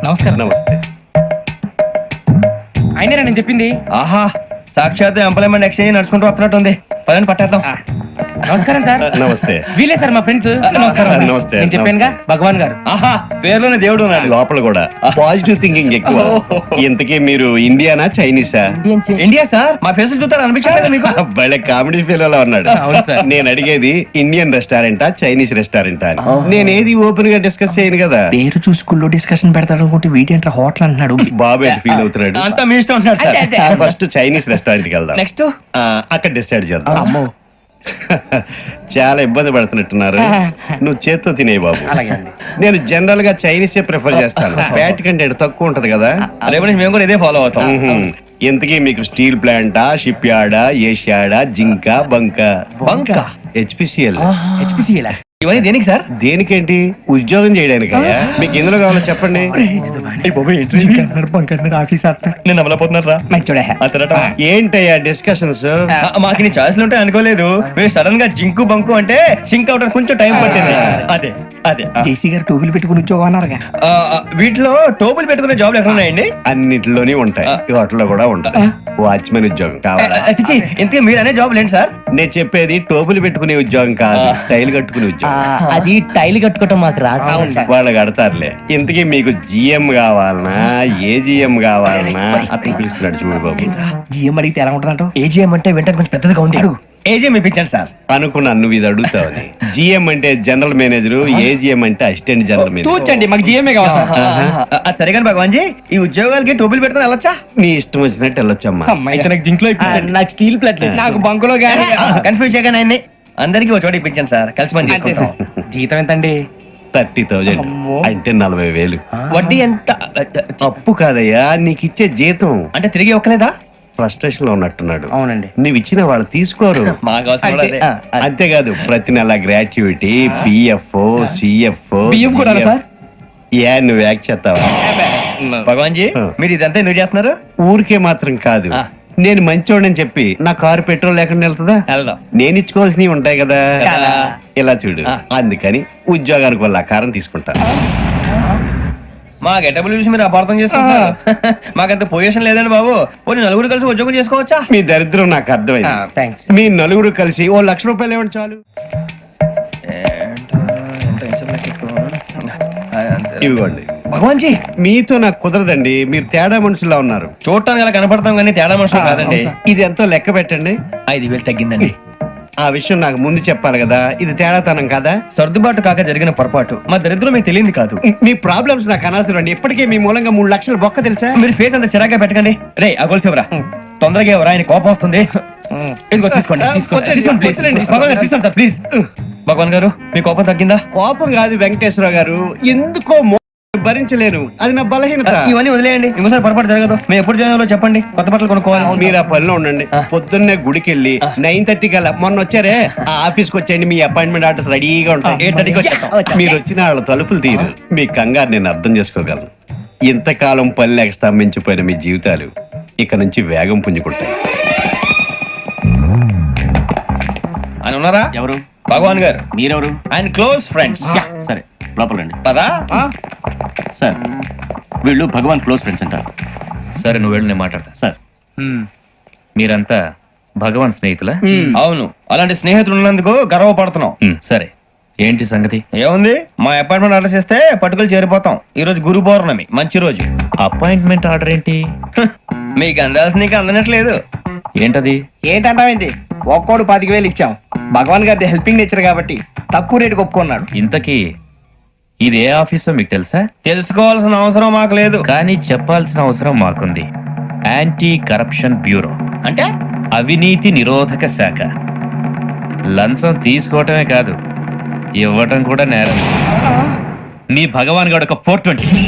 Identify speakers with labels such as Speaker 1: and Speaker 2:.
Speaker 1: నమస్కారం.
Speaker 2: నమస్తే.
Speaker 1: అయినరా నేను చెప్పింది.
Speaker 3: ఆహా, సాక్షాత్ ఎంప్లాయ్మెంట్ ఎక్స్చేంజ్ నడుచుకుంటూ వస్తున్నట్టు ఉంది. పదండి పట్టేద్దాం.
Speaker 1: నమస్కారం సార్.
Speaker 2: నమస్తే.
Speaker 1: వీలే సార్ మా ఫ్రెండ్స్.
Speaker 2: నమస్తే.
Speaker 1: నేను చెప్పానుగా భగవాన్ గారు.
Speaker 3: ఆహా, పేర్లోనే దేవుడు ఉన్నాడు.
Speaker 2: లోపల కూడా పాజిటివ్ థింకింగ్ ఎక్కువ. ఇంతకీ మీరు ఇండియానా చైనీసా?
Speaker 3: India sir. మా ఫేస్ చూస్తారు అనిపించలేదు మీకు?
Speaker 2: భలే కామెడీ ఫీల్ అలా ఉన్నాడు.
Speaker 1: అవును సార్.
Speaker 2: నేను అడిగేది ఇండియన్ రెస్టారెంటా చైనీస్ రెస్టారెంటా అని. నేను ఏది ఓపెన్ గా డిస్కస్ చేయను కదా.
Speaker 4: పేరు చూసుకుల్లో డిస్కషన్ పెడతాడు అనుకుంటే వీటేంట్రా హోటల్ అంటున్నాడు.
Speaker 2: బాబు ఎట్ ఫీల్ అవుతున్నాడు.
Speaker 3: అంతా మీ ఇష్టం ఉంటున్నాడు సార్.
Speaker 2: ఫస్ట్ చైనీస్ రెస్టారెంట్ కి వెళ్దాం.
Speaker 3: నెక్స్ట్
Speaker 2: అక్కడ డిసైడ్ చేద్దాం.
Speaker 4: అమ్మో
Speaker 2: చాలా ఇబ్బంది పడుతున్నట్టున్నారు. నువ్వు చేత్తో తినే బాబు.
Speaker 1: అలాగే అండి.
Speaker 2: నేను జనరల్ గా చైనీస్ ప్రిఫర్ చేస్తాను. ఫ్యాట్ కంటెంట్ తక్కువ ఉంటది కదా.
Speaker 3: రేపు నుంచి మేము కూడా ఇదే ఫాలో అవుతాం.
Speaker 2: ఇంతకీ మీకు స్టీల్ ప్లాంటా, షిప్ యార్డా, ఏషియాడా, జింక, బంకా?
Speaker 3: బంక
Speaker 2: హెచ్పిసిఎల్.
Speaker 1: హెచ్పిసిఎలా?
Speaker 3: ఇవన్నీ దేనికి సార్?
Speaker 2: దేనికేంటి? ఉద్యోగం చేయడానికి. మీకు ఎందులో కావాలో చెప్పండి.
Speaker 3: నేను అమలపోతున్నారా?
Speaker 2: ఏంటయ్యా డిస్కషన్స్?
Speaker 3: మాకు నీ ఛాయిస్లు ఉంటాయి అనుకోలేదు. మీరు సడన్ గా జింకు బంకు అంటే సింక్ అవడానికి కొంచెం టైం పట్టింది. అదే అదే
Speaker 4: జేసీ గారు టోపీలు పెట్టుకుని ఉద్యోగం అన్నారుగా.
Speaker 3: వీటిలో టోపులు పెట్టుకునే జాబ్లు ఎక్కడ ఉన్నాయండి?
Speaker 2: అన్నిటిలోనే ఉంటాయి. వాటిలో కూడా ఉంటాయి. వాచ్మెన్ ఉద్యోగం కావాలా?
Speaker 3: ఇంతకీ మీరు అనే జాబ్ ఏంటి సార్?
Speaker 2: నేను చెప్పేది టోపులు పెట్టుకునే ఉద్యోగం కాదు, టైల్ కట్టుకునే ఉద్యోగం.
Speaker 4: అది టైల్ కట్టుకోవటం మాకు రాదు.
Speaker 2: వాళ్ళు కడతారులే. ఇంతకీ మీకు జిఎం కావాలనా, ఏ జిఎం కావాలనా? అతను పిలుస్తున్నాడు చూడు బాబు.
Speaker 4: జిఎం అడిగితే ఎలా ఉంటుందంట?
Speaker 3: ఏజీఎం అంటే వెంటనే కొంచెం పెద్దదిగా ఉంది. ఏజీఎం ఇప్పించండి సార్.
Speaker 2: అనుకున్నాను నువ్వు ఇది అడుగుతావని. జిఎం అంటే జనరల్ మేనేజర్, ఏజిఎం అంటే అసిస్టెంట్ జనరల్ మేనేజర్.
Speaker 1: తూచండి, మాకు జిఎంఏ కావాలి సార్.
Speaker 3: అది సరే కానీ భగవాన్ జీ, ఈ ఉద్యోగాలకి టోపులు పెట్టుకుని వెళ్ళొచ్చా?
Speaker 2: నీ ఇష్టం వచ్చినట్టు వెళ్ళొచ్చమ్మా.
Speaker 3: అయితే నాకు జింక్ లో
Speaker 4: నాకు స్టీల్ ప్లేట్
Speaker 1: నాకు బంకులో గానీ.
Speaker 3: కన్ఫ్యూజ్ చేయగానే ఆయన్ని అందరికీ ఒక చోట ఇప్పించండి సార్. కలిసి పని చేసుకుంటాం.
Speaker 1: జీతం ఎంతండి?
Speaker 2: 30,000 అంటే 40,000.
Speaker 3: వడ్డీ ఎంత?
Speaker 2: అప్పు కాదయ్యా, నీకు ఇచ్చే జీతం.
Speaker 3: అంటే తిరిగి ఒక్కలేదా?
Speaker 2: ఫ్రస్ట్రేషన్ లో ఉన్నట్టున్నాడు.
Speaker 1: అవునండి.
Speaker 2: నువ్వు ఇచ్చిన వాళ్ళు తీసుకోరు.
Speaker 3: మాకు అవసరం కూడా అదే.
Speaker 2: అంతేకాదు ప్రతి నెల గ్రాట్యుటీ, పిఎఫ్, సిఎఫ్.
Speaker 1: బియ్యం కూడా సార్?
Speaker 2: ఏ నువ్వు యాక్ట్ చేస్తావా?
Speaker 3: భగవాన్ జీ, మీరు ఇదంతా ఎందుకు చేస్తున్నారు?
Speaker 2: ఊరికే మాత్రం కాదు. నేను మంచోడని చెప్పి నా కారు పెట్రోల్ లేకుండా వెళ్తుందా?
Speaker 3: వెళ్దాం.
Speaker 2: నేను ఇచ్చుకోవాల్సినవి ఉంటాయి కదా.
Speaker 3: కదా.
Speaker 2: ఇలా చూడు. అందుకని ఉద్యోగానికి వాళ్ళ ఆకారం తీసుకుంటా.
Speaker 3: మా గెటబుల్ చూసి మీరు అపార్థం చేసుకుంటున్నారు. మాకంత పొజిషన్ లేదండి బాబు. పోనీ నలుగురు కలిసి ఉద్యోగం చేసుకోవచ్చా?
Speaker 2: మీ దరిద్రం నాకు అర్థమైంది.
Speaker 1: థ్యాంక్స్.
Speaker 2: మీ నలుగురు కలిసి ఓ 1,00,000 రూపాయలు ఇవ్వండి చాలు. ఇవ్వండి.
Speaker 3: భగవాన్ జీ,
Speaker 2: మీతో నాకు కుదరదండి. మీరు తేడా మనుషుల్లా ఉన్నారు.
Speaker 3: చూడటానికి అలా కనపడతాం కానీ తేడా మనుషులు కాదండి.
Speaker 2: ఇది ఎంతో లెక్క పెట్టండి.
Speaker 3: 5,000 తగ్గిందండి.
Speaker 2: ఆ విషయం నాకు ముందు చెప్పాలి కదా. ఇది తేడాతనం కదా.
Speaker 3: సర్దుబాటు కాక జరిగిన పొరపాటు. మా దరిద్రం మీకు తెలియదు కాదు.
Speaker 2: మీ ప్రాబ్లమ్స్ నాకు అనవసరం అండి. ఇప్పటికే మీ మూలంగా 3,00,000 బొక్క తెలుసా?
Speaker 3: మీరు ఫేస్ అంత చిరాగ్గా పెట్టకండి. రే ఆ గొలుసు ఎవరా? తొందరగా ఎవరా? ఆయన కోపం వస్తుంది. ఇదిగో తీసుకోండి. తీసుకోండి సార్ ప్లీజ్. భగవాన్ గారు, మీ కోపం తగ్గిందా?
Speaker 2: కోపం కాదు వెంకటేశ్వరరావు గారు, ఎందుకో భరించలేను. అది నా బలహీనత.
Speaker 3: ఇవన్నీ వదిలేయండి. ఇంకోసారి పొరపాటు జరగదు. మేము ఎప్పుడు జాయిన్ చెప్పండి. కొత్త బట్టలు కొనుక్కోవాలి.
Speaker 2: మీరు ఆ పనిలో ఉండండి. పొద్దున్నే గుడికి వెళ్ళి 9:30 కల్లా, మొన్న వచ్చారే ఆ ఆఫీస్కి వచ్చేయండి. మీ అపాయింట్మెంట్ ఆర్డర్స్ రెడీగా ఉంటాయి.
Speaker 3: 8:30కి వచ్చేస్తాం.
Speaker 2: మీరు వచ్చిన వాళ్ళ తలుపులు తీరు. మీ కంగారు నేను అర్థం చేసుకోగలను. ఇంతకాలం పని లేక స్తంభించిపోయిన మీ జీవితాలు ఇక నుంచి వేగం పుంజుకుంటాయి.
Speaker 3: ఆయన ఉన్నారా?
Speaker 5: ఎవరు?
Speaker 3: భగవాన్ గారు.
Speaker 5: మీరెవరు?
Speaker 3: ఆయన క్లోజ్ ఫ్రెండ్స్.
Speaker 5: సరే లోపల రండి.
Speaker 3: పదా?
Speaker 5: సార్ వీళ్ళు భగవాన్ క్లోజ్ ఫ్రెండ్స్ అంటారు.
Speaker 6: సరే నువ్వు వెళ్ళు, నేను మాట్లాడతా.
Speaker 5: సార్
Speaker 6: మీరంతా భగవాన్ స్నేహితులా?
Speaker 3: అవును. అలాంటి స్నేహితులు ఉన్నందుకు గర్వపడుతున్నాం.
Speaker 6: సరే ఏంటి సంగతి?
Speaker 3: ఏముంది, మా అపాయింట్మెంట్ ఆర్డర్ చేస్తే పట్టుకులు చేరిపోతాం. ఈ రోజు గురు పౌర్ణమి, మంచి రోజు.
Speaker 6: అపాయింట్మెంట్ ఆర్డర్ ఏంటి?
Speaker 3: మీకు అందాల్సి నీకు అందనట్లేదు.
Speaker 6: ఏంటది?
Speaker 4: ఏంటంటావేంటి? ఒక్కోడు 25,000 ఇచ్చాం. భగవాన్ గారి హెల్పింగ్ నేచర్ కాబట్టి తక్కువ రేటుకి ఒప్పుకున్నాడు.
Speaker 6: ఇంతకీ ఇది ఏ ఆఫీసో మీకు తెలుసా?
Speaker 3: తెలుసుకోవాల్సిన అవసరం మాకు లేదు,
Speaker 6: కానీ చెప్పాల్సిన అవసరం మాకుంది. యాంటీ కరప్షన్ బ్యూరో
Speaker 3: అంటే
Speaker 6: అవినీతి నిరోధక శాఖ. లంచం తీసుకోవటమే కాదు, ఇవ్వటం కూడా నేరం. నీ భగవాన్ గారు ఒక 420